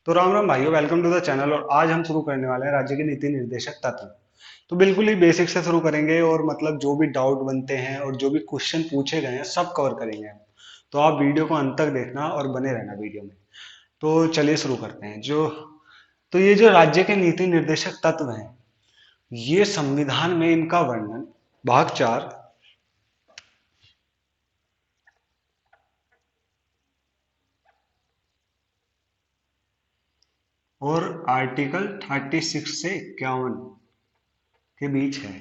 तो राम राम भाइयों, welcome to the channel. और आज हम शुरू करने वाले हैं राज्य के नीति निर्देशक तत्व। तो बिल्कुल ही बेसिक से शुरू करेंगे और मतलब जो भी डाउट बनते हैं और जो भी क्वेश्चन पूछे गए हैं सब कवर करेंगे हम। तो आप वीडियो को अंत तक देखना और बने रहना वीडियो में। तो चलिए शुरू करते हैं। तो ये जो राज्य के नीति निर्देशक तत्व हैं, ये संविधान में इनका वर्णन भाग 4 और आर्टिकल 36 से 51 के बीच है।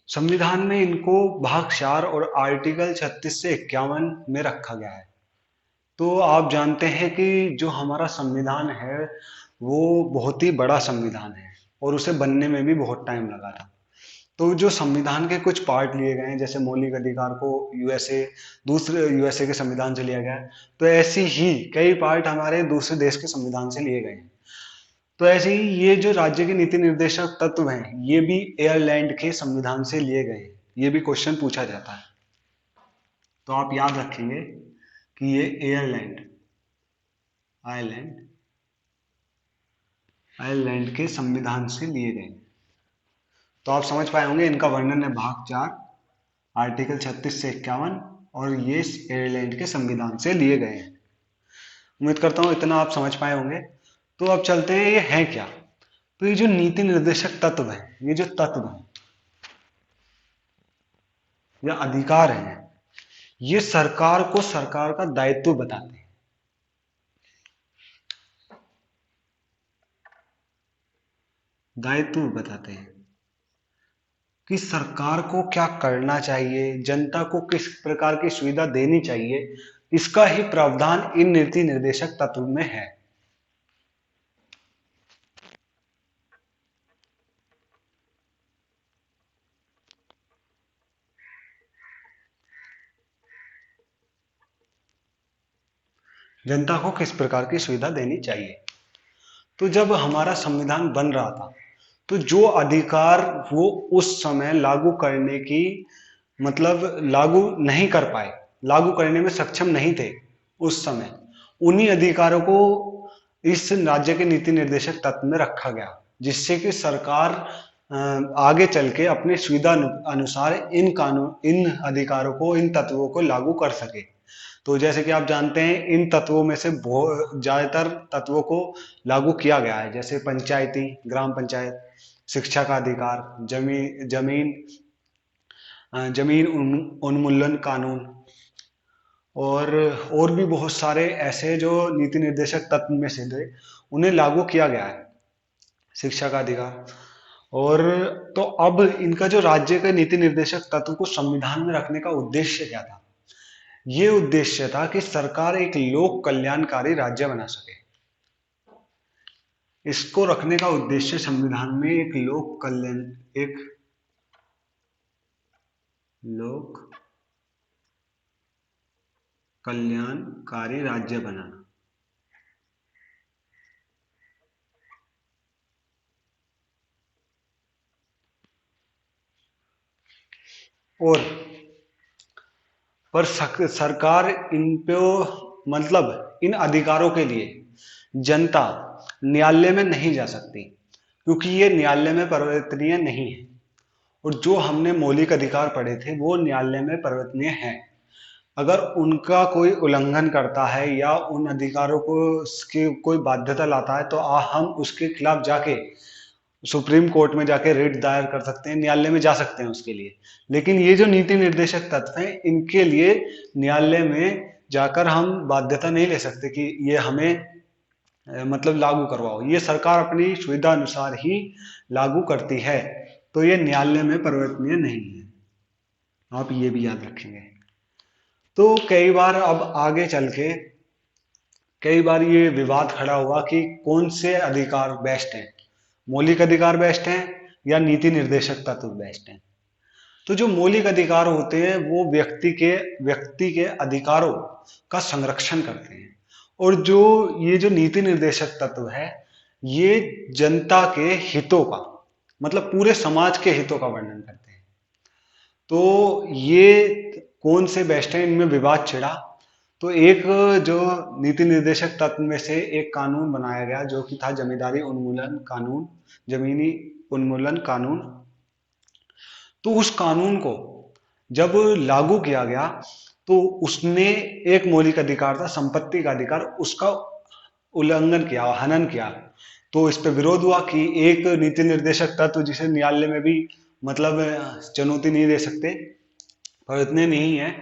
संविधान में इनको भाग 4 और आर्टिकल 36 से 51 में रखा गया है। तो आप जानते हैं कि जो हमारा संविधान है वो बहुत ही बड़ा संविधान है और उसे बनने में भी बहुत टाइम लगा था। तो जो संविधान के कुछ पार्ट लिए गए हैं, जैसे मौलिक अधिकार को यूएसए दूसरे यूएसए के संविधान से लिया गया है, तो ऐसे ही कई पार्ट हमारे दूसरे देश के संविधान से लिए गए हैं। तो ऐसे ही ये जो राज्य के नीति निर्देशक तत्व हैं, ये भी एयरलैंड के संविधान से लिए गए हैं। ये भी क्वेश्चन पूछा जाता है, तो आप याद रखेंगे कि ये एयरलैंड आयरलैंड आयरलैंड के संविधान से लिए गए हैं। तो आप समझ पाए होंगे, इनका वर्णन है भाग 4 आर्टिकल 36 से 51 और ये एयरलैंड के संविधान से लिए गए हैं। उम्मीद करता हूँ इतना आप समझ पाए होंगे। तो अब चलते हैं, ये है क्या। तो ये जो नीति निर्देशक तत्व है, ये जो तत्व है या अधिकार है, ये सरकार को सरकार का दायित्व बताते हैं। दायित्व बताते हैं कि सरकार को क्या करना चाहिए, जनता को किस प्रकार की सुविधा देनी चाहिए, इसका ही प्रावधान इन नीति निर्देशक तत्व में है। जनता को किस प्रकार की सुविधा देनी चाहिए। तो जब हमारा संविधान बन रहा था, तो जो अधिकार वो उस समय लागू करने की मतलब लागू नहीं कर पाए, लागू करने में सक्षम नहीं थे उस समय, उन्हीं अधिकारों को इस राज्य के नीति निर्देशक तत्व में रखा गया, जिससे कि सरकार आगे चल के अपने सुविधा अनुसार इन अधिकारों को, इन तत्वों को लागू कर सके। तो जैसे कि आप जानते हैं, इन तत्वों में से बहुत ज्यादातर तत्वों को लागू किया गया है, जैसे पंचायती ग्राम पंचायत, शिक्षा का अधिकार, जमीन उन्मूलन कानून, और भी बहुत सारे ऐसे जो नीति निर्देशक तत्व में से थे, उन्हें लागू किया गया है, शिक्षा का अधिकार। और तो अब इनका जो राज्य के नीति निर्देशक तत्व को संविधान में रखने का उद्देश्य क्या था। ये उद्देश्य था कि सरकार एक लोक कल्याणकारी राज्य बना सके। इसको रखने का उद्देश्य संविधान में एक लोक कल्याणकारी राज्य बनाना। और पर सरकार इन पे मतलब इन अधिकारों के लिए जनता न्यायालय में नहीं जा सकती, क्योंकि ये न्यायालय में परिवर्तनीय नहीं है। और जो हमने मौलिक अधिकार पढ़े थे वो न्यायालय में परिवर्तनीय हैं। अगर उनका कोई उल्लंघन करता है या उन अधिकारों को उसकी कोई बाध्यता लाता है, तो हम उसके खिलाफ जाके सुप्रीम कोर्ट में जाके रिट दायर कर सकते हैं, न्यायालय में जा सकते हैं उसके लिए। लेकिन ये जो नीति निर्देशक तत्व हैं, इनके लिए न्यायालय में जाकर हम बाध्यता नहीं ले सकते कि ये हमें मतलब लागू करवाओ। ये सरकार अपनी सुविधा अनुसार ही लागू करती है, तो ये न्यायालय में परिवर्तनीय नहीं है। आप ये भी याद रखेंगे। तो कई बार अब आगे चल के कई बार ये विवाद खड़ा हुआ कि कौन से अधिकार बेस्ट हैं, मौलिक अधिकार बेस्ट हैं या नीति निर्देशक तत्व बेस्ट हैं। तो जो मौलिक अधिकार होते हैं वो व्यक्ति के अधिकारों का संरक्षण करते हैं, और जो ये जो नीति निर्देशक तत्व है, ये जनता के हितों का मतलब पूरे समाज के हितों का वर्णन करते हैं। तो ये कौन से बेस्ट हैं, इनमें विवाद छिड़ा। तो एक जो नीति निर्देशक तत्व में से एक कानून बनाया गया जो कि था जमींदारी उन्मूलन कानून, जमीनी उन्मूलन कानून। तो उस कानून को जब लागू किया गया तो उसने एक मौलिक अधिकार था संपत्ति का अधिकार, उसका उल्लंघन किया, हनन किया। तो इस पे विरोध हुआ कि एक नीति निर्देशक तत्व जिसे न्यायालय में भी मतलब चुनौती नहीं दे सकते, और इतने नहीं है,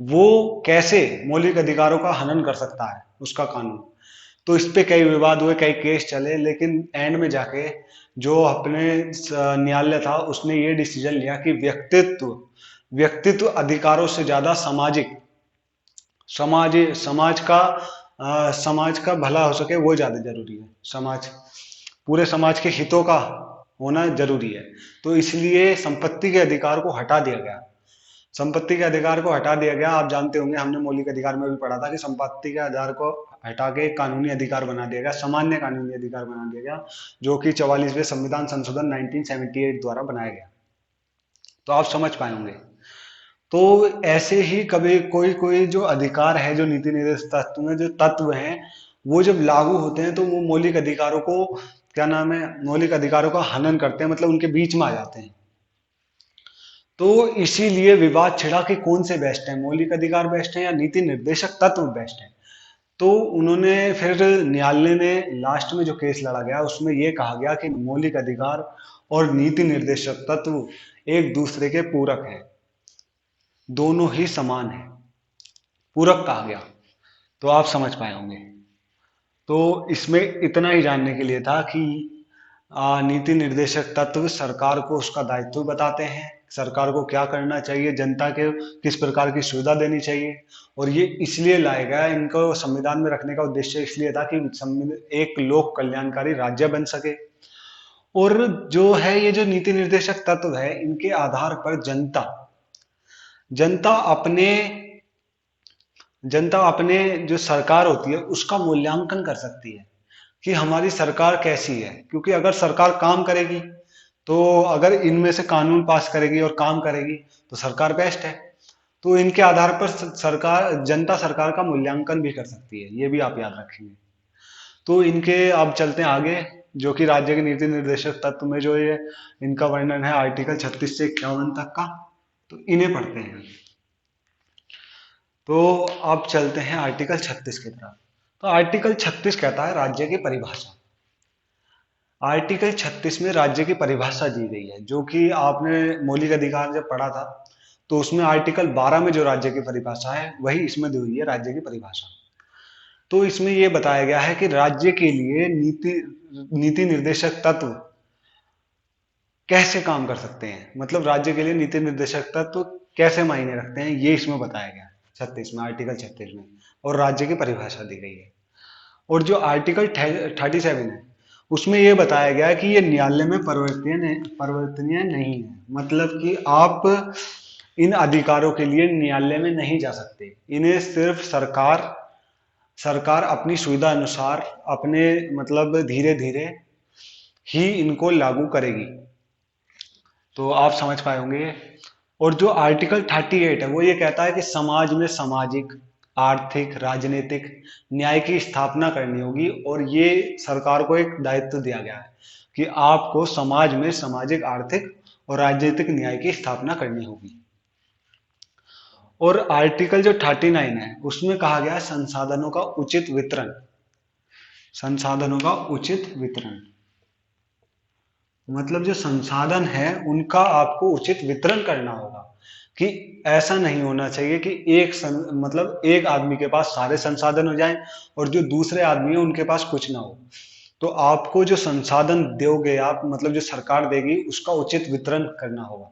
वो कैसे मौलिक अधिकारों का हनन कर सकता है उसका कानून। तो इस पे कई विवाद हुए, कई केस चले, लेकिन एंड में जाके जो अपने न्यायालय था उसने ये डिसीजन लिया कि व्यक्तित्व व्यक्तित्व अधिकारों से ज्यादा सामाजिक समाज समाज का भला हो सके वो ज्यादा जरूरी है। पूरे समाज के हितों का होना जरूरी है। तो इसलिए संपत्ति के अधिकार को हटा दिया गया। संपत्ति के अधिकार को हटा दिया गया। आप जानते होंगे, हमने मौलिक अधिकार में भी पढ़ा था कि संपत्ति के आधार को हटा के कानूनी अधिकार बना दिया गया, सामान्य कानूनी अधिकार बना दिया गया, जो कि 44वें संविधान संशोधन 1978 द्वारा बनाया गया। तो आप समझ पाएंगे। तो ऐसे ही कभी कोई कोई जो अधिकार है, जो नीति निर्देश तत्व में जो तत्व हैं, वो जब लागू होते हैं तो वो मौलिक अधिकारों को, क्या नाम है, मौलिक अधिकारों का हनन करते हैं, मतलब उनके बीच में आ जाते हैं। तो इसीलिए विवाद छिड़ा कि कौन से बेस्ट है, मौलिक अधिकार बेस्ट है या नीति निर्देशक तत्व बेस्ट है। तो उन्होंने फिर न्यायालय ने लास्ट में जो केस लड़ा गया उसमें यह कहा गया कि मौलिक अधिकार और नीति निर्देशक तत्व एक दूसरे के पूरक है, दोनों ही समान है, पूरक कहा गया। तो आप समझ पाए होंगे। तो इसमें इतना ही जानने के लिए था कि नीति निर्देशक तत्व सरकार को उसका दायित्व बताते हैं, सरकार को क्या करना चाहिए, जनता के किस प्रकार की सुविधा देनी चाहिए। और ये इसलिए लाया गया, इनको संविधान में रखने का उद्देश्य इसलिए था कि एक लोक कल्याणकारी राज्य बन सके। और जो है ये जो नीति निर्देशक तत्व है, इनके आधार पर जनता अपने जनता अपने जो सरकार होती है उसका मूल्यांकन कर सकती है कि हमारी सरकार कैसी है। क्योंकि अगर सरकार काम करेगी, तो अगर इनमें से कानून पास करेगी और काम करेगी तो सरकार बेस्ट है। तो इनके आधार पर जनता सरकार का मूल्यांकन भी कर सकती है, ये भी आप याद रखेंगे। तो इनके अब चलते हैं आगे, जो कि राज्य के नीति निर्देशक तत्व में जो ये इनका वर्णन है आर्टिकल 36 से 51 तक का, तो इन्हें पढ़ते हैं। तो अब चलते हैं आर्टिकल 36 की तरफ। तो आर्टिकल 36 कहता है राज्य की परिभाषा। आर्टिकल 36 में राज्य की परिभाषा दी गई है, जो कि आपने मौलिक अधिकार जब पढ़ा था तो उसमें आर्टिकल 12 में जो राज्य की परिभाषा है वही इसमें दी हुई है, राज्य की परिभाषा। तो इसमें यह बताया गया है कि राज्य के लिए नीति निर्देशक तत्व कैसे काम कर सकते हैं, मतलब राज्य के लिए नीति निर्देशक तत्व कैसे मायने रखते हैं, ये इसमें बताया गया 36 में, आर्टिकल 36 में, और राज्य की परिभाषा दी गई है। और जो आर्टिकल 37 है उसमें यह बताया गया है कि ये न्यायालय में परिवर्तनीय नहीं है, मतलब कि आप इन अधिकारों के लिए न्यायालय में नहीं जा सकते। इन्हें सिर्फ सरकार अपनी सुविधा अनुसार अपने मतलब धीरे धीरे ही इनको लागू करेगी। तो आप समझ पाए होंगे। और जो आर्टिकल 38 है वो ये कहता है कि समाज में सामाजिक, आर्थिक, राजनीतिक न्याय की स्थापना करनी होगी। और ये सरकार को एक दायित्व दिया गया है कि आपको समाज में सामाजिक, आर्थिक और राजनीतिक न्याय की स्थापना करनी होगी। और आर्टिकल जो 39 है उसमें कहा गया है संसाधनों का उचित वितरण, संसाधनों का उचित वितरण, मतलब जो संसाधन है उनका आपको उचित वितरण करना होगा। कि ऐसा नहीं होना चाहिए कि मतलब एक आदमी के पास सारे संसाधन हो जाएं और जो दूसरे आदमी है उनके पास कुछ ना हो। तो आपको जो संसाधन दोगे आप, मतलब जो सरकार देगी, उसका उचित वितरण करना होगा।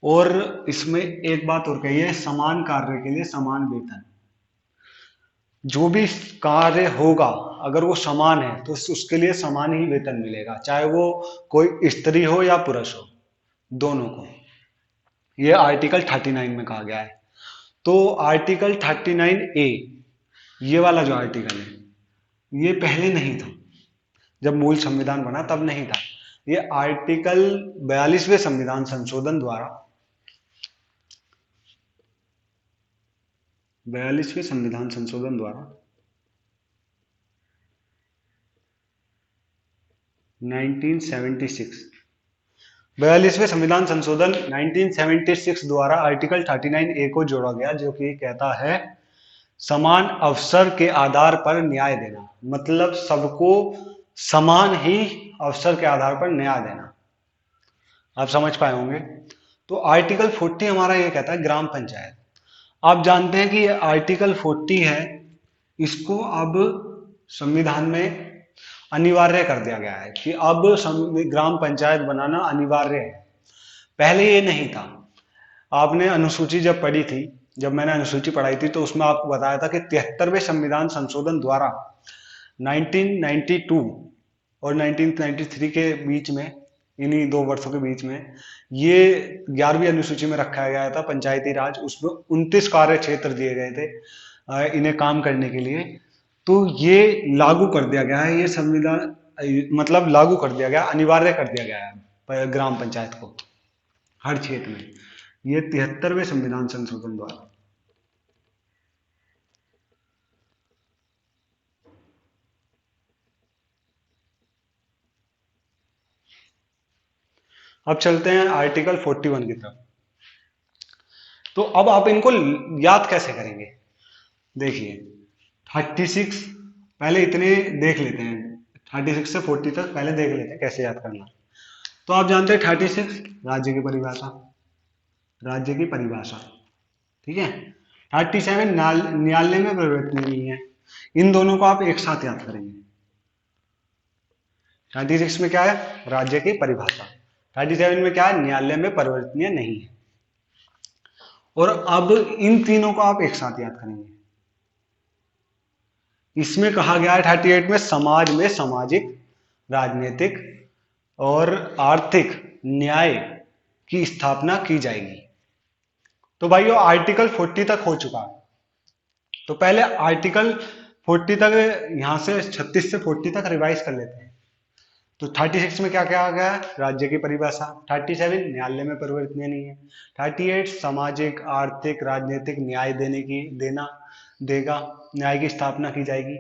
और इसमें एक बात और कही है, समान कार्य के लिए समान वेतन। जो भी कार्य होगा अगर वो समान है तो उसके लिए समान ही वेतन मिलेगा, चाहे वो कोई स्त्री हो या पुरुष हो, दोनों को। ये आर्टिकल 39 में कहा गया है। तो आर्टिकल 39A, ये वाला जो आर्टिकल है ये पहले नहीं था, जब मूल संविधान बना तब नहीं था। ये आर्टिकल 42वें संविधान संशोधन द्वारा 42वें संविधान संशोधन द्वारा 1976 42वें संविधान संशोधन 1976 द्वारा आर्टिकल 39A को जोड़ा गया, जो कि कहता है समान अवसर के आधार पर न्याय देना। मतलब सबको समान ही अवसर के आधार पर न्याय देना। आप समझ पाए होंगे। तो आर्टिकल 40 हमारा ये कहता है ग्राम पंचायत। आप जानते हैं कि ये आर्टिकल 40 है, इसको अब संविधान में अनिवार्य कर दिया गया है कि अब ग्राम पंचायत बनाना अनिवार्य है। पहले ये नहीं था। आपने अनुसूची जब पढ़ी थी, जब मैंने अनुसूची पढ़ाई थी, तो उसमें आपको बताया था कि 73वें संविधान संशोधन द्वारा 1992 और 1993 के बीच में, इन्हीं 2 वर्षों के बीच में, ये 11वीं अनुसूची में रखा गया था पंचायती राज। उसमें 29 कार्य क्षेत्र दिए गए थे इन्हें काम करने के लिए। तो ये लागू कर दिया गया है, ये संविधान मतलब लागू कर दिया गया, अनिवार्य कर दिया गया है ग्राम पंचायत को हर क्षेत्र में, ये 73वें संविधान संशोधन द्वारा। अब चलते हैं आर्टिकल 41 की तरफ। तो अब आप इनको याद कैसे करेंगे? देखिए 36, पहले इतने देख लेते हैं, 36 से 40 तक पहले देख लेते हैं कैसे याद करना। तो आप जानते हैं 36 राज्य की परिभाषा, राज्य की परिभाषा, ठीक है। 37 न्यायालय में परिवर्तनीय नहीं है। इन दोनों को आप एक साथ याद करेंगे। 36 में क्या है? राज्य की परिभाषा। 37 में क्या है? न्यायालय में परिवर्तनीय नहीं है। और अब इन तीनों को आप एक साथ याद करेंगे। इसमें कहा गया है 38 में समाज में सामाजिक, राजनीतिक और आर्थिक न्याय की स्थापना की जाएगी। तो भाइयों आर्टिकल 40 तक हो चुका है। तो पहले आर्टिकल 40 तक, यहां से 36 से 40 तक रिवाइज कर लेते हैं। तो 36 में क्या क्या आ गया? राज्य की परिभाषा। 37 न्यायालय में परिवर्तनीय नहीं है। 38 सामाजिक, आर्थिक, राजनीतिक न्याय देगा, न्याय की स्थापना की जाएगी।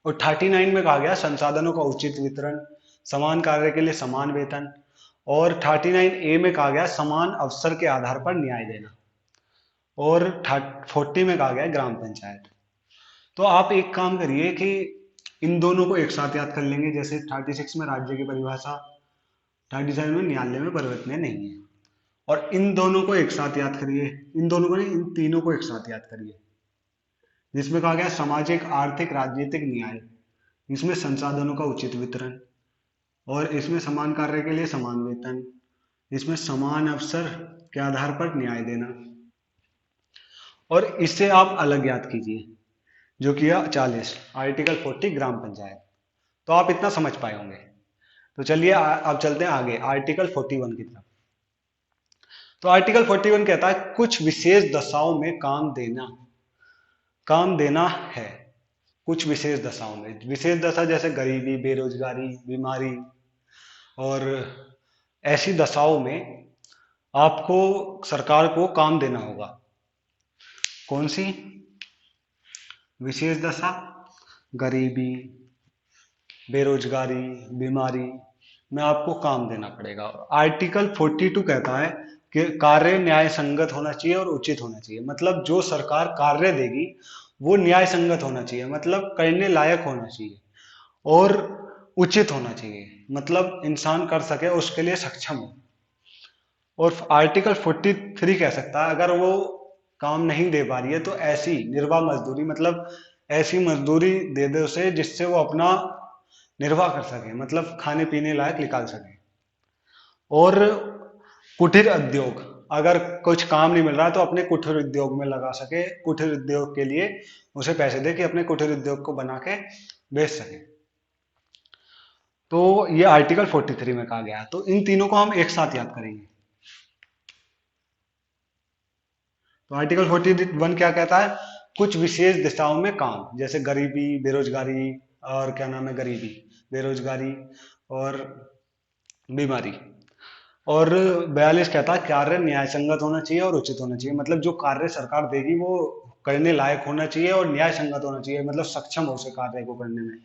और 39 में कहा गया संसाधनों का उचित वितरण, समान कार्य के लिए समान वेतन। और 39A में कहा गया समान अवसर के आधार पर न्याय देना। और 40 में कहा गया ग्राम पंचायत। तो आप एक काम करिए कि इन दोनों को एक साथ याद कर लेंगे। जैसे 36 में राज्य की परिभाषा, 37 में न्यायालय में परिवर्तनीय नहीं है। और इन दोनों को एक साथ याद करिए, इन दोनों को नहीं, इन तीनों को एक साथ याद करिए। जिसमें कहा गया सामाजिक, आर्थिक, राजनीतिक न्याय, इसमें संसाधनों का उचित वितरण, और इसमें समान कार्य के लिए समान वेतन, इसमें समान अवसर के आधार पर न्याय देना। और इससे आप अलग याद कीजिए, जो किया 40 आर्टिकल 40 ग्राम पंचायत। तो आप इतना समझ पाए होंगे। तो चलिए अब चलते हैं आगे आर्टिकल 41 की तरफ। तो आर्टिकल 41 कहता है कुछ विशेष दशाओं में काम देना है। कुछ विशेष दशाओं में, विशेष दशा जैसे गरीबी, बेरोजगारी, बीमारी, और ऐसी दशाओं में आपको सरकार को काम देना होगा। कौन सी विशेष दशा? गरीबी, बेरोजगारी, बीमारी में आपको काम देना पड़ेगा। आर्टिकल 42 कहता है कि कार्य न्याय संगत होना चाहिए और उचित होना चाहिए। मतलब जो सरकार कार्य देगी वो न्याय संगत होना चाहिए, मतलब करने लायक होना चाहिए, और उचित होना चाहिए, मतलब इंसान कर सके उसके लिए सक्षम हो। और आर्टिकल 43 कह सकता है अगर वो काम नहीं दे पा रही है तो ऐसी निर्वाह मजदूरी, मतलब ऐसी मजदूरी दे दे उसे जिससे वो अपना निर्वाह कर सके, मतलब खाने पीने लायक निकाल सके। और कुटीर उद्योग, अगर कुछ काम नहीं मिल रहा है तो अपने कुटीर उद्योग में लगा सके, कुटीर उद्योग के लिए उसे पैसे दे कि अपने कुटीर उद्योग को बना के बेच सके। तो ये आर्टिकल 43 में कहा गया है। तो इन तीनों को हम एक साथ याद करेंगे। तो आर्टिकल 41 क्या कहता है? कुछ विशेष दिशाओं में काम, जैसे गरीबी, बेरोजगारी, और क्या नाम है, गरीबी, बेरोजगारी और बीमारी। और 42 कहता है कार्य न्याय संगत होना चाहिए और उचित होना चाहिए, मतलब जो कार्य सरकार देगी वो करने लायक होना चाहिए और न्याय संगत होना चाहिए, मतलब सक्षम हो उसे कार्य को करने में।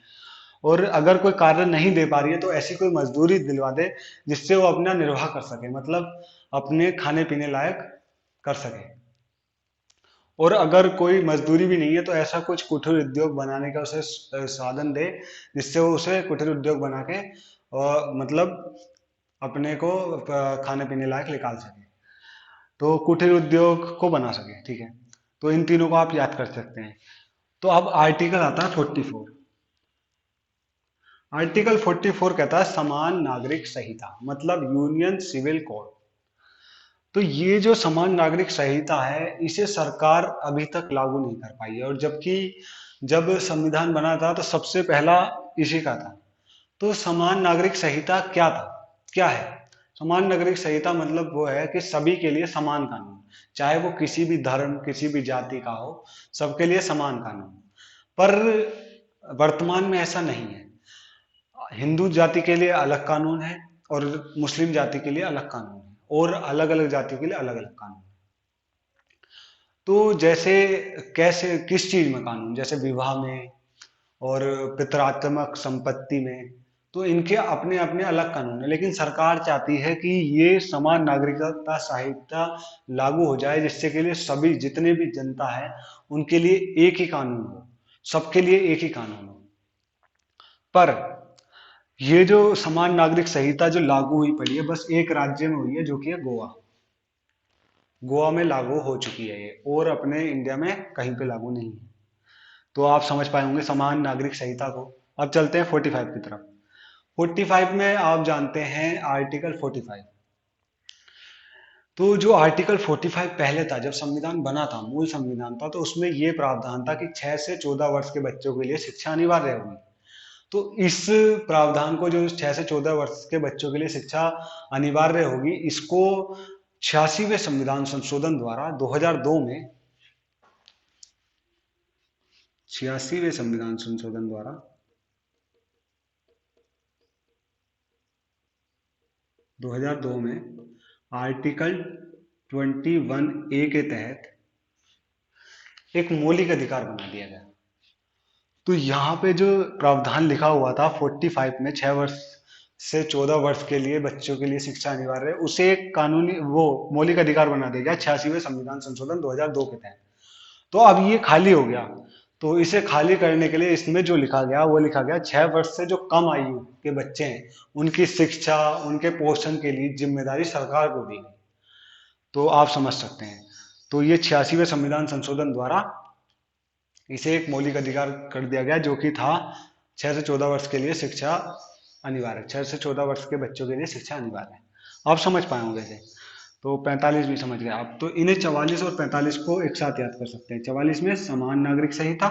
और अगर कोई कार्य नहीं दे पा रही है तो ऐसी कोई मजदूरी दिलवा दे जिससे वो अपना निर्वाह कर सके, मतलब अपने खाने पीने लायक कर सके। और अगर कोई मजदूरी भी नहीं है तो ऐसा कुछ कुटीर उद्योग बनाने का उसे साधन दे जिससे वो उसे कुटीर उद्योग बना के मतलब अपने को खाने पीने लायक निकाल सके, तो कुटीर उद्योग को बना सके। ठीक है, तो इन तीनों को आप याद कर सकते हैं। तो अब आर्टिकल आता है 44। आर्टिकल 44 कहता है समान नागरिक संहिता, मतलब यूनियन सिविल कोड। तो ये जो समान नागरिक संहिता है इसे सरकार अभी तक लागू नहीं कर पाई है, और जबकि जब संविधान बना था तो सबसे पहला इसी का था। तो समान नागरिक संहिता क्या था, क्या है? समान नागरिक संहिता मतलब वो है कि सभी के लिए समान कानून, चाहे वो किसी भी धर्म किसी भी जाति का हो, सबके लिए समान कानून। पर वर्तमान में ऐसा नहीं है। हिंदू जाति के लिए अलग कानून है और मुस्लिम जाति के लिए अलग कानून है, और अलग अलग जातियों के लिए अलग अलग कानून है। तो जैसे कैसे किस चीज में कानून, जैसे विवाह में और पितरात्मक संपत्ति में, तो इनके अपने अपने अलग कानून है। लेकिन सरकार चाहती है कि ये समान नागरिकता संहिता लागू हो जाए जिससे के लिए सभी जितने भी जनता है उनके लिए एक ही कानून हो, सबके लिए एक ही कानून हो। पर ये जो समान नागरिक संहिता जो लागू हुई पड़ी है बस एक राज्य में हुई है, जो कि है गोवा। गोवा में लागू हो चुकी है ये, और अपने इंडिया में कहीं पे लागू नहीं है। तो आप समझ पाए होंगे समान नागरिक संहिता को। अब चलते हैं 45 की तरफ। 45 में आप जानते हैं आर्टिकल 45। तो जो आर्टिकल 45 पहले था, जब संविधान बना था, मूल संविधान था, तो उसमें ये प्रावधान था कि 6 से 14 वर्ष के बच्चों के लिए शिक्षा अनिवार्य होगी। तो इस प्रावधान को, जो 6 से 14 वर्ष के बच्चों के लिए शिक्षा अनिवार्य होगी, इसको 86वें संविधान संशोधन द्वारा 2002 में 86वें संविधान संशोधन द्वारा 2002 में आर्टिकल 21A के तहत एक मौलिक अधिकार बना दिया गया। तो यहाँ पे जो प्रावधान लिखा हुआ था 45 में, 6 वर्ष से 14 वर्ष के लिए बच्चों के लिए शिक्षा अनिवार्य है, उसे एक कानूनी वो मौलिक अधिकार बना दिया गया 86वें संविधान संशोधन 2002 के तहत। तो अब ये खाली हो गया, तो इसे खाली करने के लिए इसमें जो लिखा गया वो लिखा गया 6 वर्ष से जो कम आयु के बच्चे हैं उनकी शिक्षा उनके पोषण के लिए जिम्मेदारी सरकार को दी गई। तो आप समझ सकते हैं, तो ये 86वें संविधान संशोधन द्वारा इसे एक मौलिक अधिकार कर दिया गया, जो कि था 6 से 14 वर्ष के लिए शिक्षा अनिवार्य, 6 से 14 वर्ष के बच्चों के लिए शिक्षा अनिवार्य है। आप समझ पाए होंगे इसे। तो 45 भी समझ गए आप, तो इन्हें 44 और 45 को एक साथ याद कर सकते हैं। 44 में समान नागरिक संहिता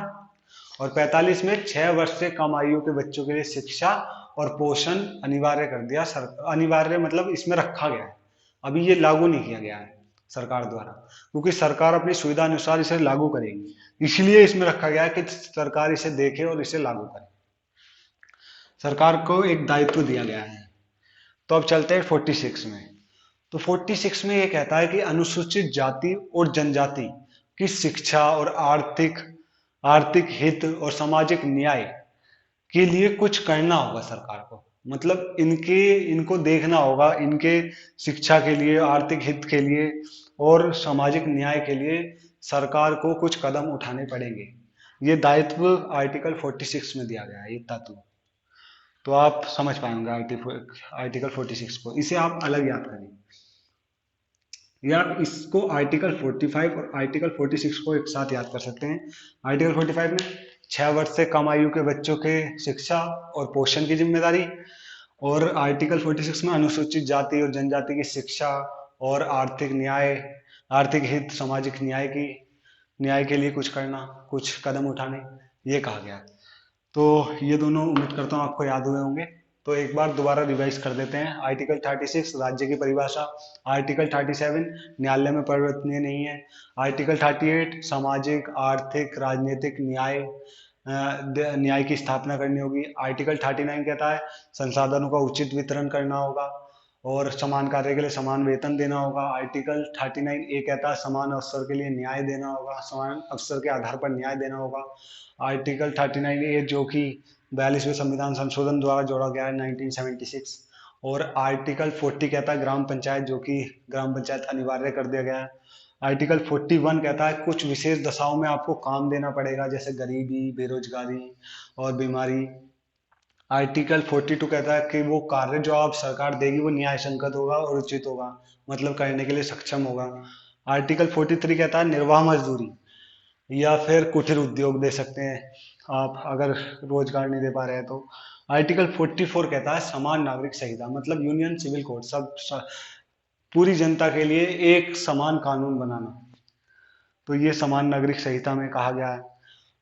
और 45 में 6 वर्ष से कम आयु के बच्चों के लिए शिक्षा और पोषण अनिवार्य कर दिया। अनिवार्य मतलब इसमें रखा गया है, अभी ये लागू नहीं किया गया है सरकार द्वारा, क्योंकि सरकार अपनी सुविधा अनुसार इसे लागू करेगी, इसलिए इसमें रखा गया है कि सरकार इसे देखे और इसे लागू करे। सरकार को एक दायित्व दिया गया है। तो अब चलते हैं 46 में। तो 46 में ये कहता है कि अनुसूचित जाति और जनजाति की शिक्षा और आर्थिक आर्थिक हित और सामाजिक न्याय के लिए कुछ करना होगा सरकार को, मतलब इनको देखना होगा, इनके शिक्षा के लिए, आर्थिक हित के लिए और सामाजिक न्याय के लिए सरकार को कुछ कदम उठाने पड़ेंगे। ये दायित्व आर्टिकल 46 में दिया गया है, ये तत्व। तो आप समझ पाएंगे आर्टिकल 46 को, इसे आप अलग याद करिए, या आप इसको आर्टिकल 45 और आर्टिकल 46 को एक साथ याद कर सकते हैं। आर्टिकल 45 में 6 वर्ष से कम आयु के बच्चों के शिक्षा और पोषण की जिम्मेदारी, और आर्टिकल 46 में अनुसूचित जाति और जनजाति की शिक्षा और आर्थिक न्याय, आर्थिक हित, सामाजिक न्याय के लिए कुछ करना, कुछ कदम उठाने, ये कहा गया। तो ये दोनों उम्मीद करता हूँ आपको याद हुए होंगे। तो एक बार दोबारा रिवाइज कर देते हैं। आर्टिकल 36 राज्य की परिभाषा, आर्टिकल 37 न्यायालय में परिवर्तनीय नहीं है, आर्टिकल 38 सामाजिक आर्थिक राजनीतिक न्याय की स्थापना करनी होगी, आर्टिकल 39 कहता है संसाधनों का उचित वितरण करना होगा, और समान कार्य के लिए समान वेतन देना होगा। आर्टिकल 39A कहता है समान अवसर के लिए न्याय देना होगा, समान अवसर के आधार पर न्याय देना होगा। आर्टिकल 39A जो कि 42वें संविधान संशोधन द्वारा जोड़ा गया है 1976। और आर्टिकल 40 कहता है ग्राम पंचायत, जो कि ग्राम पंचायत अनिवार्य कर दिया गया है। आर्टिकल 41 कहता है कुछ विशेष दशाओं में आपको काम देना पड़ेगा, जैसे गरीबी, बेरोजगारी और बीमारी। आर्टिकल 42 कहता है कि वो कार्य जो आप सरकार देगी वो न्याय संगत होगा और उचित होगा, मतलब करने के लिए सक्षम होगा। आर्टिकल 43 कहता है निर्वाह मजदूरी या फिर कुटीर उद्योग दे सकते हैं आप, अगर रोजगार नहीं दे पा रहे हैं तो। आर्टिकल 44 कहता है समान नागरिक संहिता, मतलब यूनियन सिविल कोड, पूरी जनता के लिए एक समान कानून बनाना, तो ये समान नागरिक संहिता में कहा गया है।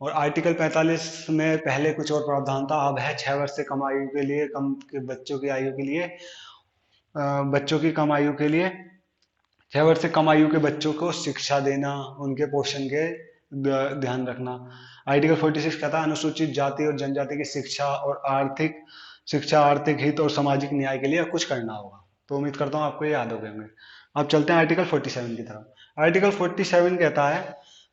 और आर्टिकल 45 में पहले कुछ और प्रावधान था, अब है 6 वर्ष से कम आयु के लिए, कम के बच्चों की आयु के लिए, बच्चों की कम आयु के लिए 6 वर्ष से कम आयु के बच्चों को शिक्षा देना, उनके पोषण के ध्यान रखना। आर्टिकल 46 कहता है अनुसूचित जाति और जनजाति की शिक्षा, आर्थिक हित और सामाजिक न्याय के लिए कुछ करना होगा। तो उम्मीद करता हूँ आपको ये याद हो गए होंगे। अब चलते हैं आर्टिकल 47 की तरफ। आर्टिकल 47 कहता है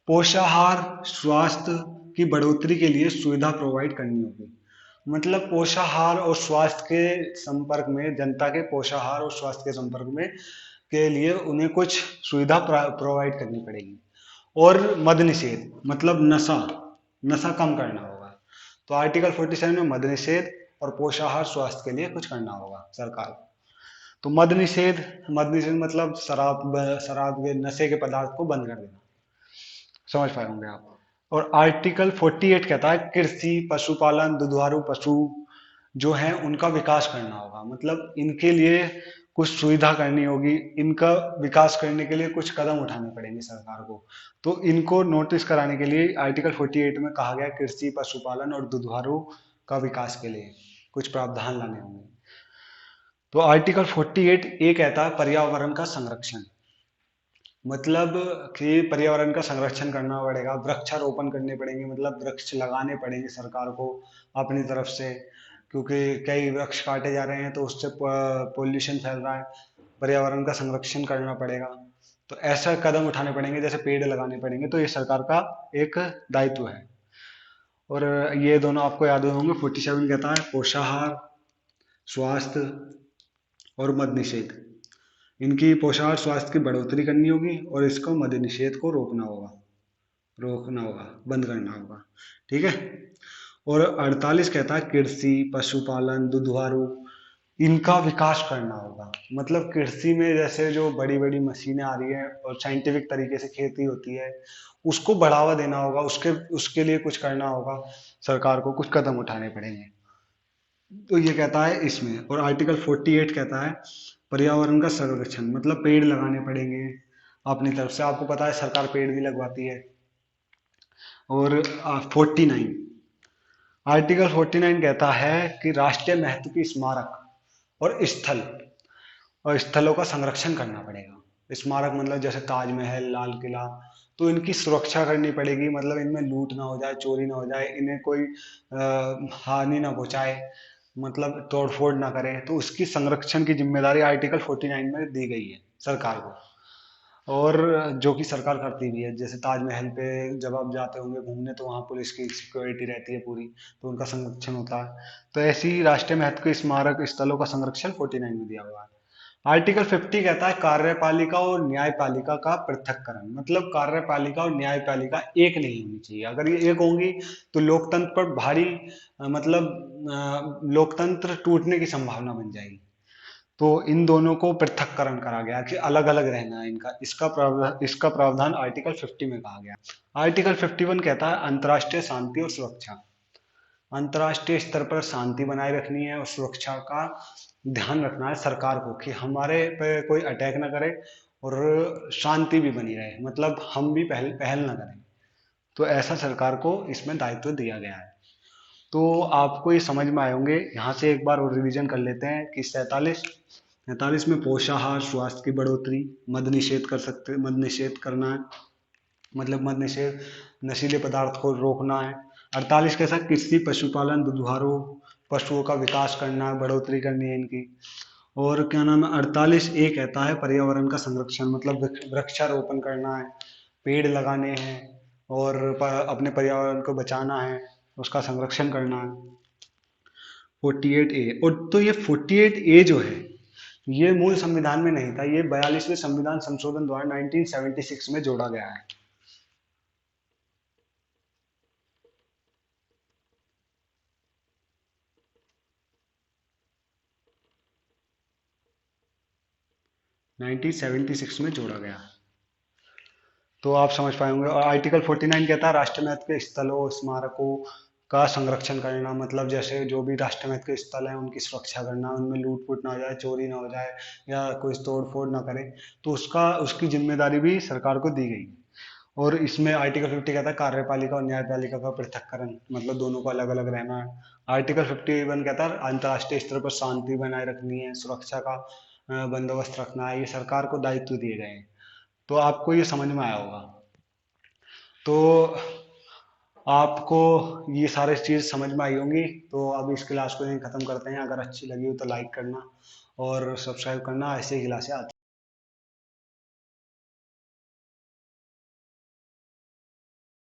पोषाहार स्वास्थ्य की बढ़ोतरी के लिए सुविधा प्रोवाइड करनी होगी, मतलब पोषाहार और स्वास्थ्य के संपर्क में, जनता के पोषाहार और स्वास्थ्य के संपर्क में के लिए उन्हें कुछ सुविधा प्रोवाइड करनी पड़ेगी। और मद निषेध, मतलब नशा नशा कम करना होगा। तो आर्टिकल 47 में मद निषेध और पोषाहार स्वास्थ्य के लिए कुछ करना होगा सरकार को। तो मद निषेध मतलब शराब के नशे के पदार्थ को बंद कर देना, समझ पाए होंगे आप। और आर्टिकल 48 कहता है कृषि, पशुपालन, दुधारू पशु जो है उनका विकास करना होगा, मतलब इनके लिए कुछ सुविधा करनी होगी, इनका विकास करने के लिए कुछ कदम उठाने पड़ेंगे सरकार को। तो इनको नोटिस कराने के लिए आर्टिकल 48 में कहा गया कृषि, पशुपालन और दुधारू का विकास के लिए कुछ प्रावधान लाने होंगे। तो आर्टिकल 48A कहता है पर्यावरण का संरक्षण, मतलब कि पर्यावरण का संरक्षण करना पड़ेगा, वृक्षारोपण करने पड़ेंगे, मतलब वृक्ष लगाने पड़ेंगे सरकार को अपनी तरफ से, क्योंकि कई वृक्ष काटे जा रहे हैं तो उससे पोल्यूशन फैल रहा है, पर्यावरण का संरक्षण करना पड़ेगा। तो ऐसा कदम उठाने पड़ेंगे, जैसे पेड़ लगाने पड़ेंगे, तो ये सरकार का एक दायित्व है। और ये दोनों आपको याद होंगे। 47 कहता है पोषाहार, स्वास्थ्य और मद निषेध, इनकी पोषाहार स्वास्थ्य की बढ़ोतरी करनी होगी और इसको मद्य निषेध को रोकना होगा, बंद करना होगा, ठीक है। और 48 कहता है कृषि, पशुपालन, दुधारू, इनका विकास करना होगा, मतलब कृषि में जैसे जो बड़ी बड़ी मशीनें आ रही हैं और साइंटिफिक तरीके से खेती होती है, उसको बढ़ावा देना होगा, उसके लिए कुछ करना होगा, सरकार को कुछ कदम उठाने पड़ेंगे। तो ये कहता है इसमें। और आर्टिकल 48 कहता है पर्यावरण का संरक्षण, मतलब पेड़ लगाने पड़ेंगे अपनी तरफ से, आपको पता है सरकार पेड़ भी लगवाती है। और 49 आर्टिकल 49 कहता है कि राष्ट्रीय महत्व की स्मारक और स्थलों का संरक्षण करना पड़ेगा। स्मारक मतलब जैसे ताजमहल, लाल किला, तो इनकी सुरक्षा करनी पड़ेगी, मतलब इनमें लूट ना हो जाए, चोरी ना हो जाए, इन्हें कोई हानि ना पहुंचाए, मतलब तोड़फोड़ ना करे, तो उसकी संरक्षण की जिम्मेदारी आर्टिकल 49 में दी गई है सरकार को। और जो कि सरकार करती भी है, जैसे ताजमहल पे जब आप जाते होंगे घूमने तो वहाँ पुलिस की सिक्योरिटी रहती है पूरी, तो उनका संरक्षण होता है। तो ऐसे ही राष्ट्रीय महत्व के स्मारक स्थलों का संरक्षण 49 में दिया हुआ है। आर्टिकल 50 कहता है कार्यपालिका और न्यायपालिका का पृथक्करण, मतलब कार्यपालिका और न्यायपालिका एक नहीं होनी चाहिए, अगर ये एक होंगी तो लोकतंत्र पर भारी लोकतंत्र टूटने की संभावना बन जाएगी। तो इन दोनों को पृथक्करण करा गया कि अलग अलग रहना है इनका, इसका प्रावधान आर्टिकल 50 में कहा गया। आर्टिकल 51 कहता है अंतर्राष्ट्रीय शांति और सुरक्षा, अंतर्राष्ट्रीय स्तर पर शांति बनाए रखनी है और सुरक्षा का ध्यान रखना है सरकार को कि हमारे पे कोई अटैक ना करे और शांति भी बनी रहे, मतलब हम भी पहल ना करें। तो ऐसा सरकार को इसमें दायित्व दिया गया है। तो आपको ये समझ में आए होंगे। यहाँ से एक बार और रिवीजन कर लेते हैं कि 47 में पोषाहार स्वास्थ्य की बढ़ोतरी, मद निषेध करना है, मतलब मद निषेध नशीले पदार्थ को रोकना है। 48 कैसा कृषि, पशुपालन, दुधारू पशुओं का विकास करना है, बढ़ोतरी करनी है इनकी। और क्या नाम है, 48 ए कहता है पर्यावरण का संरक्षण, मतलब वृक्षारोपण करना है, पेड़ लगाने हैं, और अपने पर्यावरण को बचाना है, उसका संरक्षण करना है। 48 ए, और तो ये 48 ए जो है, ये मूल संविधान में नहीं था, ये 42वें संविधान संशोधन द्वारा 1976 में जोड़ा गया है। नाइनटीन सेवेंटी सिक्स में जोड़ा गया है। तो आप समझ पाए होंगे। और आर्टिकल 49 कहता है राष्ट्र महत्व के स्थलों स्मारकों का संरक्षण करना, मतलब जैसे जो भी राष्ट्र महत्व के स्थल हैं उनकी सुरक्षा करना, उनमें लूट फूट ना हो जाए, चोरी ना हो जाए, या कोई तोड़ फोड़ ना करे, तो उसका उसकी जिम्मेदारी भी सरकार को दी गई। और इसमें आर्टिकल 50 कहता है कार्यपालिका और न्यायपालिका का पृथक्करण, मतलब दोनों को अलग अलग रहना है। आर्टिकल 51 कहता है अंतर्राष्ट्रीय स्तर पर शांति बनाए रखनी है, सुरक्षा का बंदोबस्त रखना है, ये सरकार को दायित्व दिए गए हैं। तो आपको ये समझ में आया होगा। तो आपको ये सारे चीज़ समझ में आई होंगी। तो अब इस क्लास को यहीं ख़त्म करते हैं। अगर अच्छी लगी हो तो लाइक करना और सब्सक्राइब करना, ऐसे ही क्लासें आती